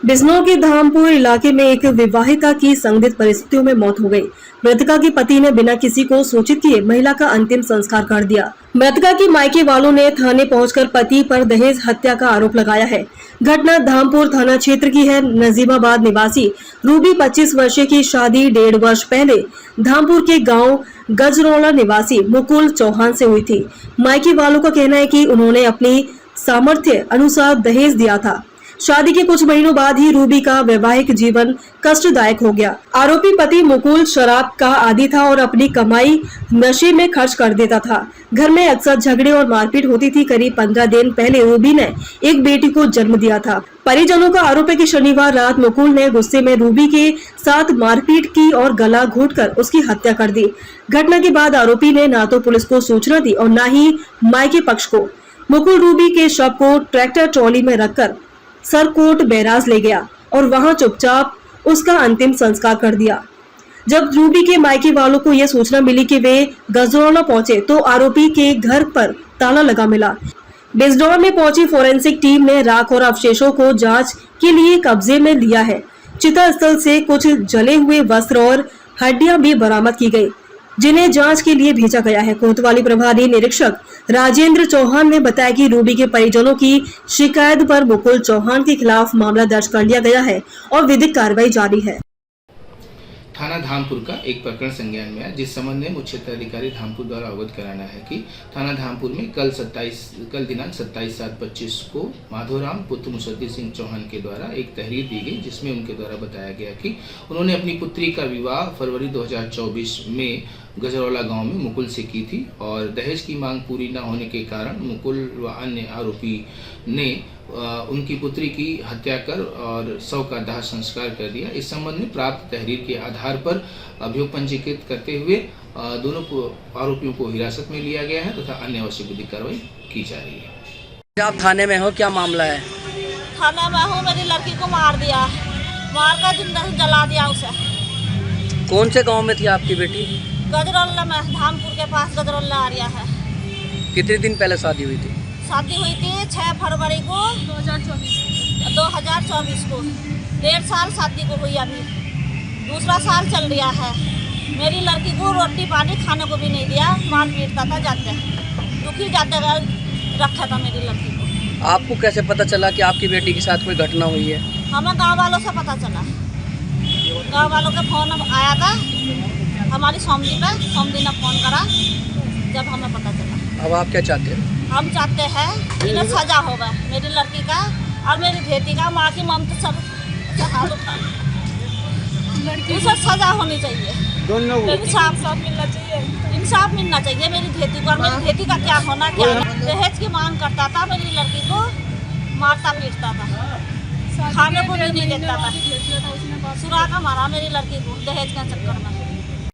बिजनौर के धामपुर इलाके में एक विवाहिता की संदिग्ध परिस्थितियों में मौत हो गई। मृतका के पति ने बिना किसी को सूचित किए महिला का अंतिम संस्कार कर दिया। मृतका के मायके वालों ने थाने पहुंचकर पति पर दहेज हत्या का आरोप लगाया है। घटना धामपुर थाना क्षेत्र की है। नजीमाबाद निवासी रूबी 25 वर्षीय की शादी 1.5 वर्ष पहले धामपुर के गाँव गजरौला निवासी मुकुल चौहान से हुई थी। मायके वालों का कहना है कि उन्होंने अपनी सामर्थ्य अनुसार दहेज दिया था। शादी के कुछ महीनों बाद ही रूबी का वैवाहिक जीवन कष्टदायक हो गया। आरोपी पति मुकुल शराब का आदी था और अपनी कमाई नशे में खर्च कर देता था। घर में अक्सर झगड़े और मारपीट होती थी। करीब 15 दिन पहले रूबी ने एक बेटी को जन्म दिया था। परिजनों का आरोप है कि शनिवार रात मुकुल ने गुस्से में रूबी के साथ मारपीट की और गला घोंटकर उसकी हत्या कर दी। घटना के बाद आरोपी ने न तो पुलिस को सूचना दी और न ही मायके पक्ष को। मुकुल रूबी के शव को ट्रैक्टर ट्रॉली में रखकर सरकोट बैराज ले गया और वहां चुपचाप उसका अंतिम संस्कार कर दिया। जब रूबी के मायके वालों को यह सूचना मिली कि वे गजरौला पहुंचे तो आरोपी के घर पर ताला लगा मिला। बिजनौर में पहुंची फोरेंसिक टीम ने राख और अवशेषों को जांच के लिए कब्जे में लिया है। चिता स्थल से कुछ जले हुए वस्त्र और हड्डियां भी बरामद की गई, जिन्हें जांच के लिए भेजा गया है। कोतवाली प्रभारी निरीक्षक राजेंद्र चौहान ने बताया कि रूबी के परिजनों की शिकायत पर मुकुल चौहान के खिलाफ मामला दर्ज कर लिया गया है और विधिक कार्रवाई जारी है। थाना धामपुर का एक प्रकरण संज्ञान में आया, जिस संबंध में मुख्य क्षेत्राधिकारी धामपुर द्वारा अवगत कराना है कि थाना धामपुर में कल दिनांक 27/7/25 को माधोराम पुत्र मुसद्दी सिंह चौहान के द्वारा एक तहरीर दी गई, जिसमें उनके द्वारा बताया गया कि उन्होंने अपनी पुत्री का विवाह फरवरी 2024 में गजरौला गांव में मुकुल से की थी और दहेज की मांग पूरी न होने के कारण मुकुल व अन्य आरोपी ने उनकी पुत्री की हत्या कर और शव का दाह संस्कार कर दिया। इस संबंध में प्राप्त तहरीर के आधार पर अभियोग पंजीकृत करते हुए दोनों आरोपियों को हिरासत में लिया गया है तथा अन्य आवश्यक विधिक कार्रवाई की जा रही है। आप थाने में हो, क्या मामला है? थाने में हूँ, मेरी लड़की को मार दिया, मार कर जिंदा जला दिया उसे। कौन से गांव में थी आपकी बेटी? गजरौला में, धामपुर के पास गजरौला आरिया है। कितने दिन पहले शादी हुई थी? शादी हुई थी 6 फरवरी को 2024 को। 1.5 साल शादी को हुई, अभी दूसरा साल चल रहा है। मेरी लड़की को रोटी पानी खाने को भी नहीं दिया, मार पीटता था, जाते दुखी जाते रखा था मेरी लड़की को। आपको कैसे पता चला कि आपकी बेटी के साथ कोई घटना हुई है? हमें गाँव वालों से पता चला, गाँव वालों का फोन आया था हमारी सोमदी ने फोन करा, जब हमें पता चला। अब आप क्या चाहते हैं? हम चाहते हैं इन्हें सजा होगा, मेरी लड़की का और मेरी बेटी का। माँ की ममता सब उसे सजा होनी चाहिए, इंसाफ मिलना चाहिए, इंसाफ मिलना चाहिए मेरी बेटी को। और मेरी बेटी का क्या होना, क्या दहेज की मांग करता था, मेरी लड़की को मारता पीटता था, खाने को भी नहीं देता था, सुरा का मारा मेरी लड़की को दहेज के चक्कर में।